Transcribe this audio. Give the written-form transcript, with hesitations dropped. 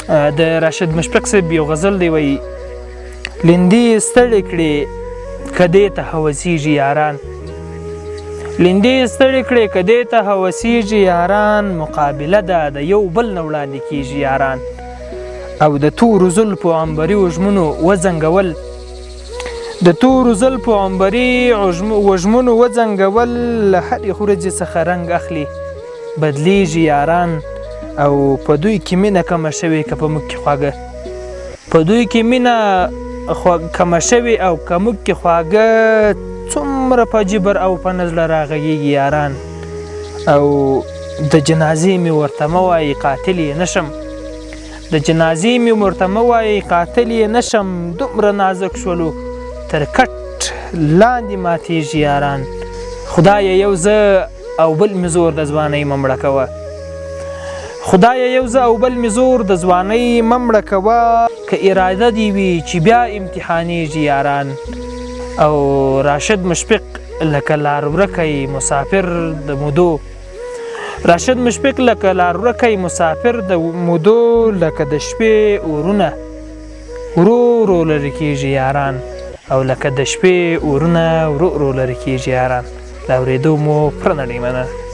د راشد مشفق صاحب یو غزل دی وایي لیندې ستړې کړې که دې ته هوسیږي یاران لیندې ستړې کړې که دې ته هوسیږي یاران مقابله ده د یو بل نه وړاندې کېږي یاران او د تورو زلفو عنبري وږمونو وزنګول د تورو زلفو عنبري وږمونو وزنګول له هرې خورجې څخه رنګ اخلي بدلیږي یاران او په دوی کې مینه کمه شوې که په موږ کې خواږه په دوی کې مینه کمه شوې او که موږ کې خواږه څومره په جبر او په نزله راغږېږي یاران او د جنازې مې ورته مه وایي قاتل یې نشم د جنازې مې ورته مه وایي قاتل یې نشم دومره نازک شولو تر کټ لاندې ماتېږي یاران خدایه یو زه او بل مې زور د ځوانۍ مه مړه کوه خدایه یو زه او بل مې زور د ځوانۍ مه مړه کوه که اراده دې وي چې بیا امتحانېږي یاران او راشد مشفق لکه لار ورکی مسافر د مودو راشد مشفق لکه لار ورکی مسافر د مودو لکه د شپې اورونه ورو ورو لرې کېږي یاران او لکه د شپې اورونه ورو ورو لرې کېږي یاران د اورېدو مو پوره نړۍ مننه